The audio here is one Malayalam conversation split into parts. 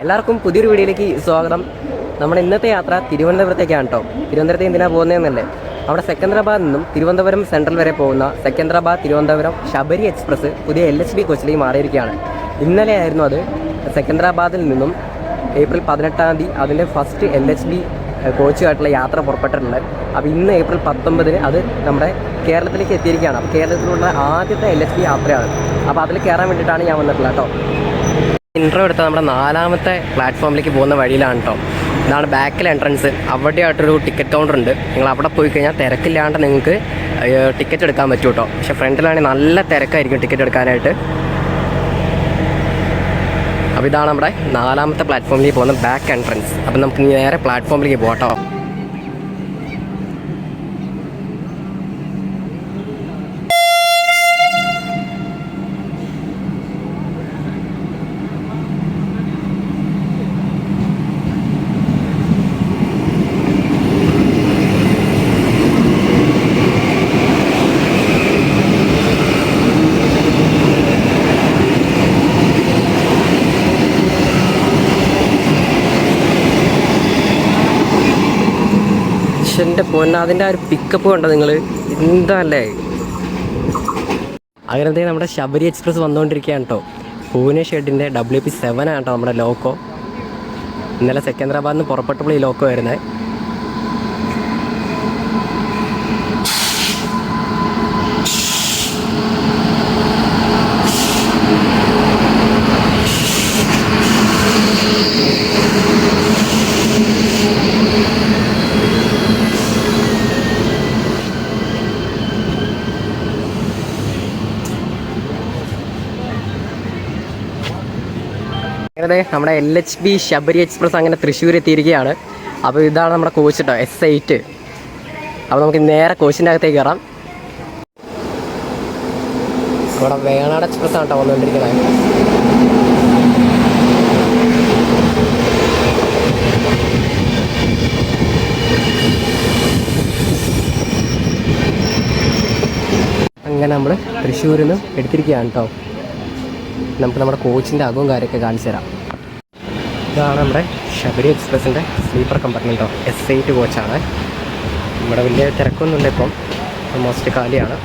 എല്ലാവർക്കും പുതിയൊരു വീഡിയോയിലേക്ക് സ്വാഗതം. നമ്മുടെ ഇന്നത്തെ യാത്ര തിരുവനന്തപുരത്തേക്കാണ് കേട്ടോ. തിരുവനന്തപുരത്തേക്ക് എന്തിനാണ് പോകുന്നതെന്നല്ലേ, അവിടെ സെക്കന്ദരാബാദിൽ നിന്നും തിരുവനന്തപുരം സെൻട്രൽ വരെ പോകുന്ന സെക്കന്ദരാബാദ് തിരുവനന്തപുരം ശബരി എക്സ്പ്രസ് പുതിയ LHB കോച്ചിലേക്ക് മാറിയിരിക്കുകയാണ്. ഇന്നലെ ആയിരുന്നു അത്. സെക്കന്ദരാബാദിൽ നിന്നും ഏപ്രിൽ 18-ാം തീയതി അതിൻ്റെ ഫസ്റ്റ് LHB കോച്ചുമായിട്ടുള്ള യാത്ര പുറപ്പെട്ടിട്ടുണ്ട്. അപ്പോൾ ഇന്ന് ഏപ്രിൽ 19-ന് അത് നമ്മുടെ കേരളത്തിലേക്ക് എത്തിയിരിക്കുകയാണ്. അപ്പോൾ കേരളത്തിലുള്ള ആദ്യത്തെ LHB യാത്രയാണ്. അപ്പോൾ അതിൽ കയറാൻ വേണ്ടിയിട്ടാണ് ഞാൻ വന്നിട്ടുള്ളത് കേട്ടോ. ഇൻട്രോ എടുത്ത നമ്മുടെ 4ാമത്തെ പ്ലാറ്റ്ഫോമിലേക്ക് പോകുന്ന വഴിയിലാണ് കേട്ടോ. ഇതാണ് ബാക്കിൽ എൻട്രൻസ്. അവിടെയായിട്ടൊരു ടിക്കറ്റ് കൗണ്ടർ ഉണ്ട്. നിങ്ങൾ അവിടെ പോയി കഴിഞ്ഞാൽ തിരക്കില്ലാണ്ട് നിങ്ങൾക്ക് ടിക്കറ്റ് എടുക്കാൻ പറ്റും കേട്ടോ. പക്ഷേ ഫ്രണ്ടിലാണെങ്കിൽ നല്ല തിരക്കായിരിക്കും ടിക്കറ്റ് എടുക്കാനായിട്ട്. അപ്പോൾ ഇതാണ് നമ്മുടെ 4ാമത്തെ പ്ലാറ്റ്ഫോമിലേക്ക് പോകുന്ന ബാക്ക് എൻട്രൻസ്. അപ്പം നമുക്ക് നേരെ പ്ലാറ്റ്ഫോമിലേക്ക് പോകാം കേട്ടോ. എൻ്റെ പൊന്ന, അതിൻ്റെ ആ ഒരു പിക്കപ്പ് കണ്ടോ നിങ്ങൾ, എന്തല്ലേ. അങ്ങനത്തെ നമ്മുടെ ശബരി എക്സ്പ്രസ് വന്നുകൊണ്ടിരിക്കുകയാണ് കേട്ടോ. പൂനെ ഷെഡിൻ്റെ WP7 ആണ് കേട്ടോ നമ്മുടെ ലോക്കോ. ഇന്നലെ സെക്കന്ദരാബാദിൽ നിന്ന് പുറപ്പെട്ടപ്പോൾ ഈ ലോക്കോ വരുന്നത്. അങ്ങനെ നമ്മുടെ LHB ശബരി എക്സ്പ്രസ് അങ്ങനെ തൃശ്ശൂർ എത്തിയിരിക്കുകയാണ്. അപ്പോൾ ഇതാണ് നമ്മുടെ കോച്ച് കേട്ടോ, S8. അപ്പോൾ നമുക്ക് നേരെ കോച്ചിൻ്റെ അകത്തേക്ക് കയറാം. ഇവിടെ വേണാട് എക്സ്പ്രസ് ആണ് കേട്ടോ വന്നുകൊണ്ടിരിക്കുന്നത്. അങ്ങനെ നമ്മൾ തൃശ്ശൂരിൽ നിന്ന് എടുത്തിരിക്കുകയാണ് കേട്ടോ. നമുക്ക് നമ്മുടെ കോച്ചിൻ്റെ അകവും കാര്യമൊക്കെ കാണിച്ചു തരാം. ഇതാണ് നമ്മുടെ ശബരി എക്സ്പ്രസിൻ്റെ സ്ലീപ്പർ കമ്പാർട്ട്മെൻറ്റോ, S8 കോച്ചാണ്. ഇവിടെ വലിയ തിരക്കൊന്നുമില്ല, ഇപ്പം ഓൾമോസ്റ്റ് കാലിയാണ്.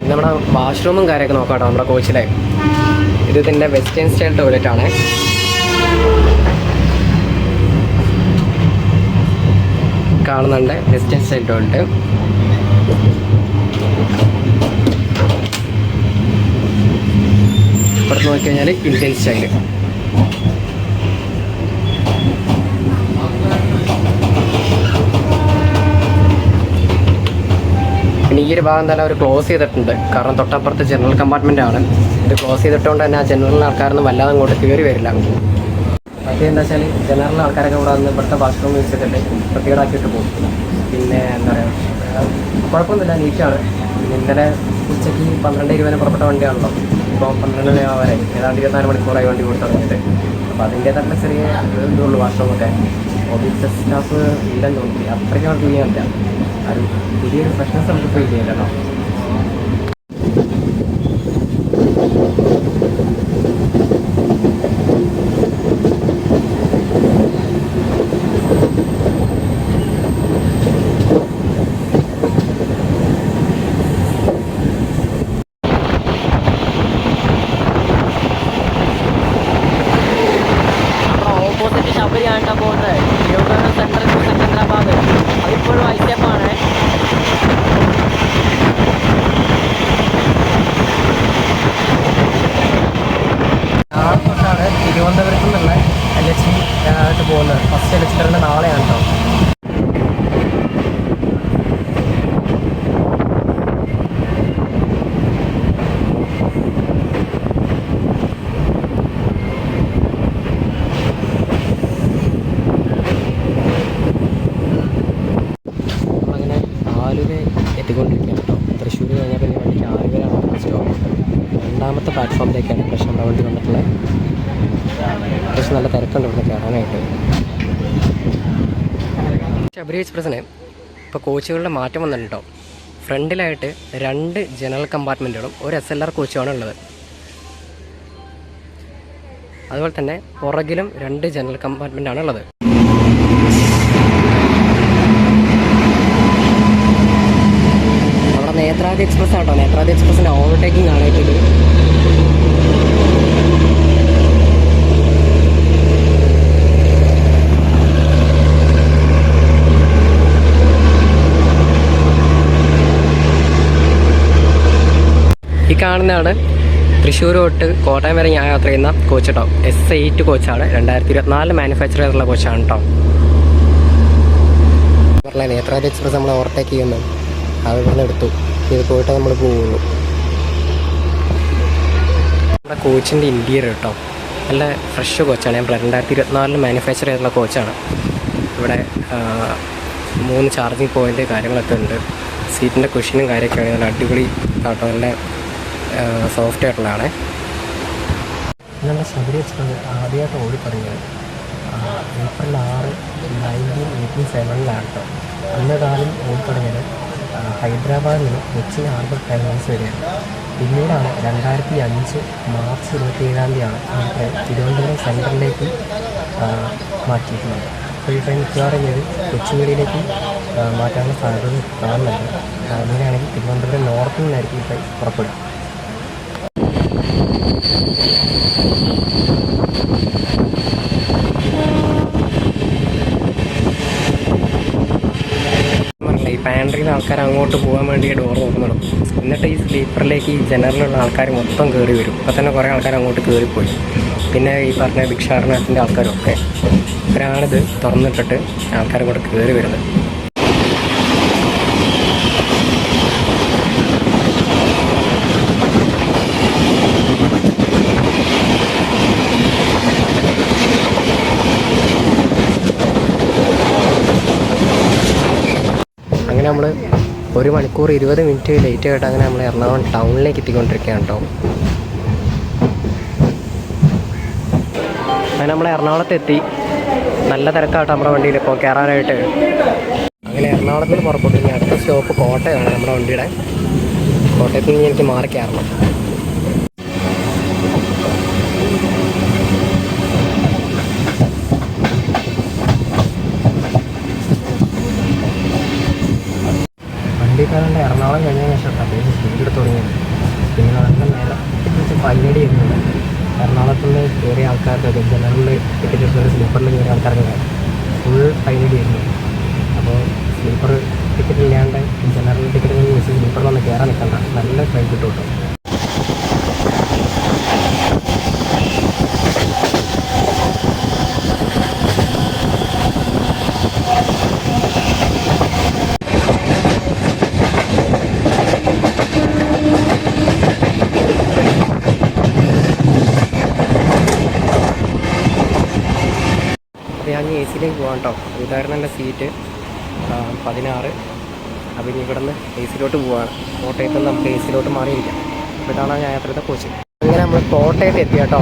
നമ്മുടെ വാഷ്റൂമും കാര്യമൊക്കെ നോക്കാം കേട്ടോ നമ്മുടെ കോച്ചിലെ. ഇത് ഇതിൻ്റെ വെസ്റ്റേൺ സ്റ്റൈൽ ടോയ്ലറ്റാണ്. കാണുന്നുണ്ട് വെസ്റ്റേൺ സ്റ്റൈൽ ടോയ്ലറ്റ്. ഇപ്പുറത്ത് നോക്കിക്കഴിഞ്ഞാൽ ഇന്ത്യൻ സ്റ്റൈല്. പിന്നെ ഈ ഒരു ഭാഗം തന്നെ അവർ ക്ലോസ് ചെയ്തിട്ടുണ്ട്. കാരണം തൊട്ടപ്പുറത്ത് ജനറൽ കമ്പാർട്ട്മെൻ്റ് ആണ്. ഇത് ക്ലോസ് ചെയ്തിട്ടുകൊണ്ട് തന്നെ ആ ജനറൽ ആൾക്കാരൊന്നും വല്ലാതെ അങ്ങോട്ട് കയറി വരില്ല. മറ്റേന്താ വെച്ചാൽ ജനറൽ ആൾക്കാരൊക്കെ ഇവിടെ വന്ന് ഇവിടുത്തെ വാഷ്റൂം യൂസ് ചെയ്തിട്ട് വൃത്തികേടാക്കിയിട്ട് പോകും. പിന്നെ എന്താ പറയുക, കുഴപ്പമൊന്നുമില്ല, നീറ്റാണ്. ഇന്നലെ ഉച്ചയ്ക്ക് 12:20 പുറപ്പെട്ട വണ്ടിയാണല്ലോ. ഇപ്പോൾ 12 വരെ ഏതാണ്ട് 24 മണിക്കൂറായി വണ്ടി കൊടുത്ത് തുടങ്ങിയിട്ട്. അപ്പോൾ അതിൻ്റേതായിട്ടുള്ള ചെറിയ ഇതുള്ളൂ വാഷ്റൂമൊക്കെ. ഓഫീസ് സ്റ്റാഫ് ഇല്ലെന്ന് തോന്നി, അത്രയ്ക്ക് നമുക്ക് ചെയ്യാനില്ല. അത് പുതിയൊരു ഫ്രഷ്നെസ് നമുക്ക് ഫീൽ ചെയ്യാം കേട്ടോ. ആയിട്ട് പോകുന്നത്. ഫസ്റ്റ് ലെക്ചറിൻ്റെ നാളെയാണ് കേട്ടോ. നമ്മളങ്ങനെ ആലുവ എത്തിക്കൊണ്ടിരിക്കുകയാണ് കേട്ടോ. തൃശ്ശൂർ കഴിഞ്ഞാൽ പിന്നെ വണ്ടിക്ക് ആലുവയിലാണ് സ്റ്റോപ്പ്. രണ്ടാമത്തെ പ്ലാറ്റ്ഫോമിലേക്കാണ് പക്ഷേ നമ്മുടെ വണ്ടി വന്നിട്ടുള്ളത്. അത്യാവശ്യം നല്ല തിരക്കുണ്ട് ഇവിടുന്ന് കയറാനായിട്ട്. ശബരി എക്സ്പ്രസ്സിന് ഇപ്പോൾ കോച്ചുകളുടെ മാറ്റം വന്നിട്ടുണ്ടോ. ഫ്രണ്ടിലായിട്ട് 2 ജനറൽ കമ്പാർട്ട്മെൻറ്റുകളും ഒരു SLR കോച്ചുമാണ് ഉള്ളത്. അതുപോലെ തന്നെ പുറകിലും 2 ജനറൽ കമ്പാർട്ട്മെൻറ്റാണ് ഉള്ളത്. അവിടെ നേത്രാവതി എക്സ്പ്രസ് ആട്ടോ. നേത്രാവതി എക്സ്പ്രസ്സിൻ്റെ ഓവർടേക്കിംഗ് ആണ് ഇത്. ഈ കാണുന്നതാണ് തൃശ്ശൂർ തൊട്ട് കോട്ടയം വരെ ഞാൻ യാത്ര ചെയ്യുന്ന കോച്ച് കേട്ടോ. S8 കോച്ചാണ്. 2024 മാനുഫാക്ചർ ചെയ്തിട്ടുള്ള കോച്ചാണ് കേട്ടോ. പറഞ്ഞ നേത്രാവതി എക്സ്പ്രസ് നമ്മൾ ഓവർടേക്ക് ചെയ്യുന്നു. അത് ഇവിടുന്ന് എടുത്തു. ഇത് പോയിട്ട് നമ്മൾ പോകുള്ളൂ. നമ്മുടെ കോച്ചിൻ്റെ ഇൻറ്റീരിയർ കേട്ടോ നല്ല ഫ്രഷ് കോച്ചാണ്. ഞാൻ 2024 മാനുഫാക്ചർ ചെയ്തിട്ടുള്ള കോച്ചാണ്. ഇവിടെ 3 ചാർജിങ് പോയിൻ്റ് കാര്യങ്ങളൊക്കെ ഉണ്ട്. സീറ്റിൻ്റെ കുഷനും കാര്യമൊക്കെയാണ് നല്ല അടിപൊളി കേട്ടോ. നല്ല സോഫ്റ്റ് ആയിട്ടുള്ളതാണ്. നമ്മുടെ ശബരി എക്സ്പ്രസ് ആദ്യമായിട്ട് ഓടിത്തുടങ്ങിയത് April 6, 1987 കേട്ടോ. അന്ന് കാലം ഓടിത്തുടങ്ങിയത് ഹൈദരാബാദിൽ നിന്ന് കൊച്ചി ഹാർബർ ടെർമിനൽസ് വരെയാണ്. പിന്നീടാണ് 2005 മാർച്ച് 27 നമുക്ക് തിരുവനന്തപുരം സെൻട്രലിലേക്ക് മാറ്റിയിട്ടുള്ളത്. അപ്പോൾ ഈ ട്രെയിൻ മിക്കവാറും കൊച്ചുവേളിയിലേക്ക് മാറ്റാനുള്ള സാധ്യത കാണുന്നുണ്ട്. അങ്ങനെയാണെങ്കിൽ തിരുവനന്തപുരം നോർത്തിൽ നിന്നായിരിക്കും ഈ ട്രെയിൻ പുറപ്പെടുക. ഈ പാൻട്രിയിൽ നിന്ന് ആൾക്കാർ അങ്ങോട്ട് പോകാൻ വേണ്ടി ഡോർ തുറന്നിടും. എന്നിട്ട് ഈ സ്ലീപ്പറിലേക്ക് ഈ ജനറലുള്ള ആൾക്കാർ മൊത്തം കയറി വരും. ഇപ്പോൾ തന്നെ കുറേ ആൾക്കാർ അങ്ങോട്ട് കയറിപ്പോയി. പിന്നെ ഈ പറഞ്ഞ ഭിക്ഷാടനത്തിൻ്റെ ആൾക്കാരൊക്കെ ഇവരാണിത് തുറന്നിട്ടിട്ട് ആൾക്കാർ അങ്ങോട്ട് കയറി വരുന്നത്. അങ്ങനെ നമ്മൾ 1 മണിക്കൂർ 20 മിനിറ്റ് ലേറ്റ് ആയിട്ട് അങ്ങനെ നമ്മൾ എറണാകുളം ടൗണിലേക്ക് എത്തിക്കൊണ്ടിരിക്കുകയാണ് കേട്ടോ. അങ്ങനെ നമ്മൾ എറണാകുളത്തെത്തി. നല്ല തിരക്കാട്ടോ നമ്മുടെ വണ്ടിയിൽ ഇപ്പോൾ കയറാനായിട്ട്. അങ്ങനെ എറണാകുളത്ത് നിന്ന് പുറപ്പെട്ടു. ഇനി അടുത്ത സ്റ്റോപ്പ് കോട്ടയമാണ് നമ്മുടെ വണ്ടിയുടെ. കോട്ടയത്ത് നിന്ന് എനിക്ക് മാറി കയറണം. വണ്ടിക്കാരൻ്റെ എറണാകുളം കഴിഞ്ഞതിന് ശേഷം അത്യാവശ്യം സ്പീഡ് എടുത്ത് തുടങ്ങിയത്. പിന്നെ നല്ല നേരെ ഫൈനടി ചെയ്യുന്നുണ്ട്. എറണാകുളത്ത് നിന്ന് കയറിയ ആൾക്കാർക്കൊക്കെ ജനറൽ ടിക്കറ്റ് എടുക്കുന്ന സ്ലീപ്പറിൽ കയറിയ ആൾക്കാർക്കൊക്കെ ഫുൾ ഫൈനടി ചെയ്യുന്നു. അപ്പോൾ സ്ലീപ്പർ ടിക്കറ്റ് ഇല്ലാണ്ട് ജനറൽ ടിക്കറ്റ് യൂസ് ചെയ്ത് സ്ലീപ്പറിൽ വന്ന് കയറാൻ നിൽക്കണ്ട. നല്ല ട്രെയിൻ കിട്ടും കേട്ടോ. ഞാൻ AC-ലേക്ക് പോകാം കേട്ടോ. ഇതായിരുന്നു എൻ്റെ സീറ്റ് 16. അപ്പോൾ ഇനി ഇവിടെ നിന്ന് AC-ലോട്ട് പോവാണ്. കോട്ടയത്ത് നിന്ന് നമുക്ക് AC-ലോട്ട് മാറിയിരിക്കാം. അപ്പോൾ ഇതാണ് ഞാൻ യാത്രത്തെ കോച്ച്. അങ്ങനെ നമ്മൾ കോട്ടയത്ത് എത്തി കേട്ടോ.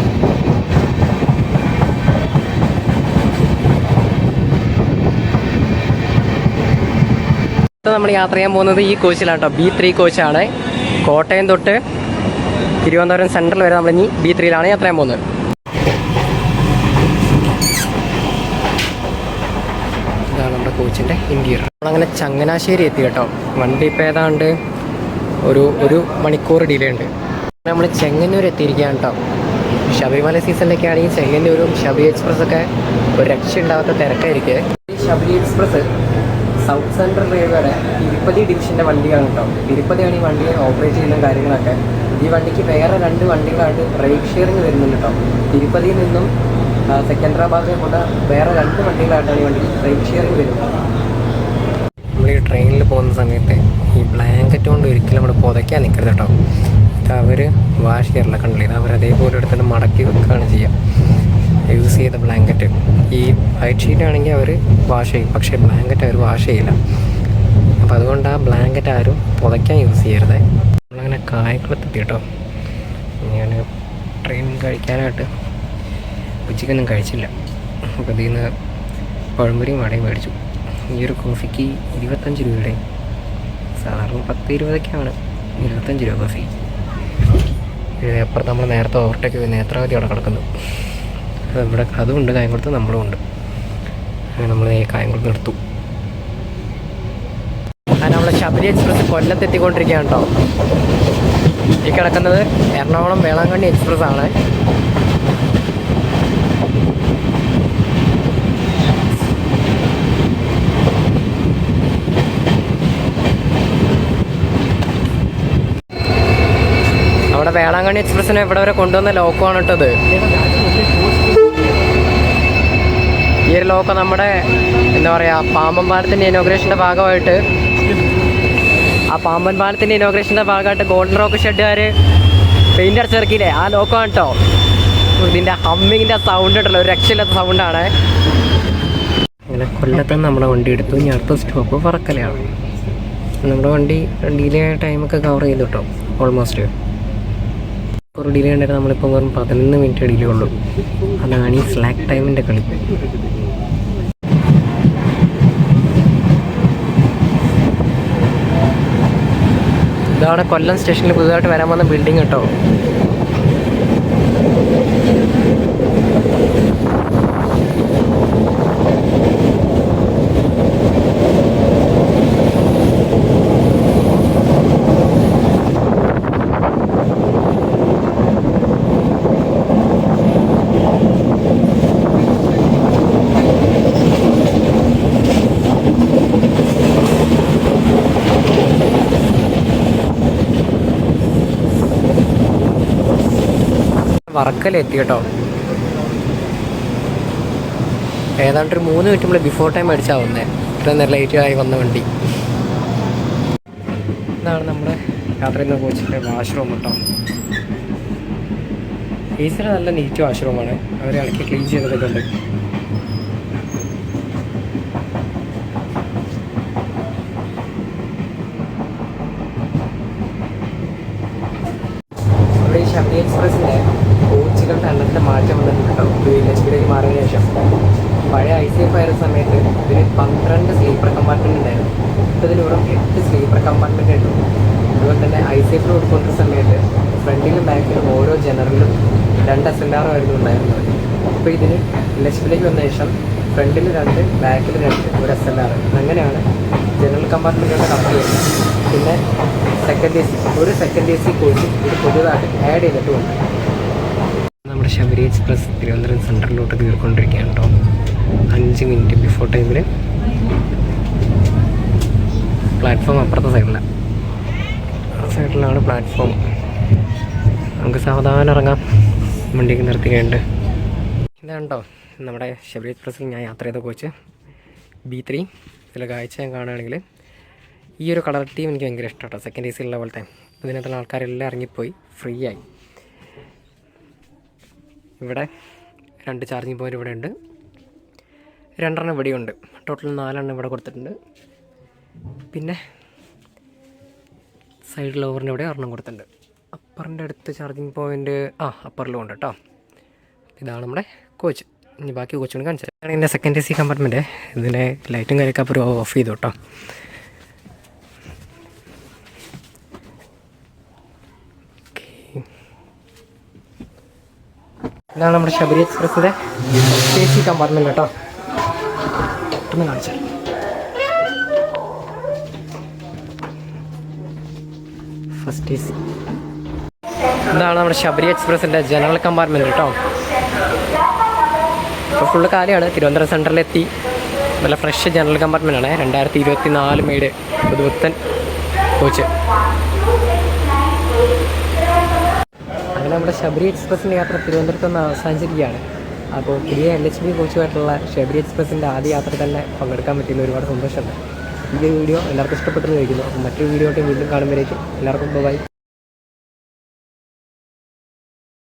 നമ്മൾ യാത്ര ചെയ്യാൻ പോകുന്നത് ഈ കോച്ചിലാണ് കേട്ടോ. B3 കോച്ചാണ്. കോട്ടയം തൊട്ട് തിരുവനന്തപുരം സെൻട്രൽ വരെ നമ്മളിനി B3-ലാണ് യാത്ര ചെയ്യാൻ പോകുന്നത്. ഇതാണ് നമ്മുടെ കോച്ചിൻ്റെ ഇൻറ്റീരിയർ. നമ്മളങ്ങനെ ചങ്ങനാശ്ശേരി എത്തി കേട്ടോ. വണ്ടി ഇപ്പോൾ ഏതാണ്ട് ഒരു മണിക്കൂർ ഡിലേ ഉണ്ട്. നമ്മൾ ചെങ്ങന്നൂർ എത്തിയിരിക്കുകയാണ് കേട്ടോ. ശബരിമല സീസണിലൊക്കെ ആണെങ്കിൽ ചെങ്ങന്നൂരും ശബരി എക്സ്പ്രസ്സൊക്കെ ഒരു രക്ഷ ഉണ്ടാവാത്ത തിരക്കായിരിക്കും. ഈ ശബരി എക്സ്പ്രസ് സൗത്ത് സെൻട്രൽ റെയിൽവേയുടെ തിരുപ്പതി ഡിവിഷൻ്റെ വണ്ടിയാണ് കേട്ടോ. തിരുപ്പതിയാണ് ഈ വണ്ടി ഓപ്പറേറ്റ് ചെയ്യുന്ന കാര്യങ്ങളൊക്കെ. ഈ വണ്ടിക്ക് വേറെ 2 വണ്ടികളായിട്ട് റൈഡ് ഷെയറിങ് വരുന്നുണ്ട് കേട്ടോ. തിരുപ്പതിയിൽ നിന്നും സെക്കൻഡറാബാദിനെ കൊണ്ട് വേറെ 2 വണ്ടികളായിട്ടാണ് ഈ വണ്ടി റൈഡ് ഷെയറിങ് വരുന്നത്. നമ്മൾ ഈ ട്രെയിനിൽ പോകുന്ന സമയത്ത് ഈ ബ്ലാങ്കറ്റ് കൊണ്ട് ഒരിക്കലും നമ്മൾ പുതയ്ക്കാൻ നിൽക്കരുത് കേട്ടോ. ഇത് അവർ വാഷ് ചെയ്യാറില്ല, കണ്ടില്ല, ഇത് അവരതേപോലെ എടുത്തിട്ട് മടക്കി വെക്കുകയാണ് ചെയ്യുക. യൂസ് ചെയ്ത ബ്ലാങ്കറ്റ് ഈ വൈറ്റ് ഷീറ്റ് ആണെങ്കിൽ അവർ വാഷ് ചെയ്യും, പക്ഷേ ബ്ലാങ്കറ്റ് അവർ വാഷ് ചെയ്യില്ല. അപ്പോൾ അതുകൊണ്ട് ആ ബ്ലാങ്കറ്റ് ആരും പുതയ്ക്കാൻ യൂസ് ചെയ്യരുത്. നമ്മളങ്ങനെ കായക്കുളത്തെത്തി കേട്ടോ. ഞാൻ ട്രെയിൻ കഴിക്കാനായിട്ട് ഉച്ചയ്ക്കൊന്നും കഴിച്ചില്ല. അപ്പോൾ ഇതിൽ നിന്ന് പഴംപൊരിയും വടയും മേടിച്ചു. ഈ ഒരു കോഫിക്ക് 25 രൂപയുടെ, സാധാരണ 10-20 25 രൂപ കോഫി. അപ്പുറത്ത് നമ്മൾ നേരത്തെ ഓവർടേക്ക് നേത്രാവതി അവിടെ കിടക്കുന്നു. ഇവിടെ അതുമുണ്ട്, കായംകുളത്ത് നമ്മളും ഉണ്ട്. അങ്ങനെ നമ്മൾ കായംകുളത്ത് നിർത്തും. അങ്ങനെ നമ്മളെ ശബരി എക്സ്പ്രസ് കൊല്ലത്തെത്തിക്കൊണ്ടിരിക്കുകയാണ് കേട്ടോ. ഈ കിടക്കുന്നത് എറണാകുളം വേളാങ്കണ്ണി എക്സ്പ്രസ് ആണ്. അവിടെ വേളാങ്കണ്ണി എക്സ്പ്രസ്സിനെ ഇവിടെ വരെ കൊണ്ടുവന്ന ലോക്കമാണ് കേട്ടത്. ഈ ഒരു ലോക്കം നമ്മുടെ എന്താ പറയുക, പാമ്പൻ പാലത്തിൻ്റെ ഇനോഗ്രേഷൻ്റെ ഭാഗമായിട്ട് ഗോൾഡൻ റോക്ക് ഷെഡുകാർ പെയിൻ്റ് അടിച്ചിറക്കിയില്ലേ, ആ ലോക്കമാണ് കേട്ടോ. ഇതിൻ്റെ ഹമ്മിങ്ങിൻ്റെ സൗണ്ട് ഉണ്ടല്ലോ, ഒരു രക്ഷയില്ലാത്ത സൗണ്ടാണ്. അങ്ങനെ കൊല്ലത്ത് നമ്മുടെ വണ്ടി എടുത്തു. ഇനി അടുത്ത സ്റ്റോപ്പ് പറക്കലാണ്. നമ്മുടെ വണ്ടി ഡിലേ ടൈമൊക്കെ കവർ ചെയ്തു കേട്ടോ. ഓൾമോസ്റ്റ് ഒരു ഡിലേ ഉണ്ടായിരുന്നു. നമ്മളിപ്പോൾ വെറും 11 മിനിറ്റ് ഡിലേ ഉള്ളൂ. അതാണ് ഈ സ്ലാക്ക് ടൈമിൻ്റെ കളി. ഇതാണ് കൊല്ലം സ്റ്റേഷനിൽ പുതുതായിട്ട് വരാൻ വന്ന ബിൽഡിംഗ് കേട്ടോ. വർക്കലെത്തി കേട്ടോ. ഏതാണ്ടൊരു 3 മിനിറ്റ് നമ്മൾ ബിഫോർ ടൈം അടിച്ചാവുന്നത്. ഇത്രയും നേരം ലേറ്റായി വന്ന വണ്ടി. ഇതാണ് നമ്മുടെ യാത്ര ചെയ്യുന്ന കോച്ചിൻ്റെ വാഷ്റൂം കേട്ടോ. ഈസിന് നല്ല നീറ്റ് വാഷ്റൂമാണ്. അവർ ഇടയ്ക്ക് ക്ലീൻ ചെയ്തതൊക്കെ ഉണ്ട്. ഇവിടെ ഈ ശബരി എക്സ്പ്രസ്സിൻ്റെ കോച്ചുകളുടെ എണ്ണത്തിൻ്റെ മാറ്റം വന്നിട്ടുണ്ട് കേട്ടോ. LHB മാറിയതിനു ശേഷം പഴയ ICF ആയിരുന്ന സമയത്ത് ഇതിന് 12 സ്ലീപ്പർ കമ്പാർട്ട്മെൻറ്റ് ഉണ്ടായിരുന്നു. ഇപ്പോൾ ഇതിന് വെറും 8 സ്ലീപ്പർ കമ്പാർട്ട്മെൻറ്റ് ഉണ്ട്. അതുപോലെ തന്നെ ICF കൊടുക്കുന്ന സമയത്ത് ഫ്രണ്ടിലും ബാക്കിലും ഓരോ ജനറലും 2 SLR ആയിരുന്നു ഉണ്ടായിരുന്നത്. ഇപ്പോൾ ഇതിന് LHB വന്ന ശേഷം ഫ്രണ്ടിൽ 2, ബാക്കിൽ 2, ഒരു SLR, അങ്ങനെയാണ് ജനറൽ കമ്പാർട്ട്മെൻറ്റുകളുടെ കണക്ക് വരുന്നത്. പിന്നെ ഒരു സെക്കൻഡ് AC കോച്ച് ഇത് പുതിയതായിട്ട് ആഡ് ചെയ്തിട്ടുമുണ്ട്. നമ്മുടെ ശബരി എക്സ്പ്രസ് തിരുവനന്തപുരം സെൻട്രലിലോട്ട് കയറിക്കൊണ്ടിരിക്കുകയാണ് കേട്ടോ. 5 മിനിറ്റ് ബിഫോർ ടൈമിൽ പ്ലാറ്റ്ഫോം അപ്പുറത്തെ സൈഡിലാണ് പ്ലാറ്റ്ഫോം. നമുക്ക് സാവധാനം ഇറങ്ങാം. വണ്ടിക്ക് നിർത്തിക്കേണ്ട. ഇതാണ് കേട്ടോ നമ്മുടെ ശബരി എക്സ്പ്രസ്സിൽ ഞാൻ യാത്ര ചെയ്ത കോച്ച് B3. ഇതിലെ കാഴ്ച ഞാൻ കാണുകയാണെങ്കിൽ ഈ ഒരു കളർ ടീം എനിക്ക് ഭയങ്കര ഇഷ്ടം കേട്ടോ. സെക്കൻഡ് AC ഉള്ള പോലത്തെ. ഇതിനകത്തുള്ള ആൾക്കാരെല്ലാം ഇറങ്ങിപ്പോയി, ഫ്രീ ആയി. ഇവിടെ 2 ചാർജിങ് പോയിൻ്റ് ഇവിടെ ഉണ്ട്. 2 ഇവിടെയുണ്ട്. ടോട്ടൽ 4 ഇവിടെ കൊടുത്തിട്ടുണ്ട്. പിന്നെ സൈഡിൽ ഓവറിൻ്റെ ഇവിടെ 1 കൊടുത്തിട്ടുണ്ട്. അപ്പറിൻ്റെ അടുത്ത് ചാർജിങ് പോയിൻ്റ് അപ്പറിലും ഉണ്ട് കേട്ടോ. ഇതാണ് നമ്മുടെ കോച്ച്. ഇനി ബാക്കി കോച്ചുകൊണ്ട് കാണിച്ചത്. ഇതാണ് എൻ്റെ സെക്കൻഡ് AC കമ്പാർട്ട്മെൻറ്റ്. ഇതിൻ്റെ ലൈറ്റും കാര്യമൊക്കെ അപ്പോൾ ഓഫ് ചെയ്തു കേട്ടോ. ഇതാണ് നമ്മുടെ ശബരി എക്സ്പ്രസ്സിൻ്റെ AC കമ്പാർട്ട്മെൻറ്റ് കേട്ടോ. പെട്ടെന്ന് കാണിച്ചാൽ ഫസ്റ്റ് AC. ഇതാണ് നമ്മുടെ ശബരി എക്സ്പ്രസ്സിൻ്റെ ജനറൽ കമ്പാർട്ട്മെൻറ്റ് കേട്ടോ. ഇപ്പോൾ ഫുള്ള് കാലിയാണ്. തിരുവനന്തപുരം സെൻട്രലിലെത്തി. നല്ല ഫ്രഷ് ജനറൽ കമ്പാർട്ട്മെൻ്റ് ആണ്. 2024 മെയ്ഡ് പുതുപുത്തൻ കോച്ച്. അങ്ങനെ നമ്മുടെ ശബരി എക്സ്പ്രസ്സിൻ്റെ യാത്ര തിരുവനന്തപുരത്ത് നിന്ന് അവസാനിച്ചിരിക്കുകയാണ്. അപ്പോൾ പുതിയ LHB കോച്ചുമായിട്ടുള്ള ശബരി എക്സ്പ്രസിൻ്റെ ആദ്യ യാത്ര തന്നെ പങ്കെടുക്കാൻ പറ്റിയതിൽ ഒരുപാട് സന്തോഷമുണ്ട്. ഈ വീഡിയോ എല്ലാവർക്കും ഇഷ്ടപ്പെട്ടെന്ന് കഴിക്കുന്നു. മറ്റൊരു വീഡിയോ ആയിട്ട് വീണ്ടും കാണുമ്പോഴേക്കും എല്ലാവർക്കും ബൈ.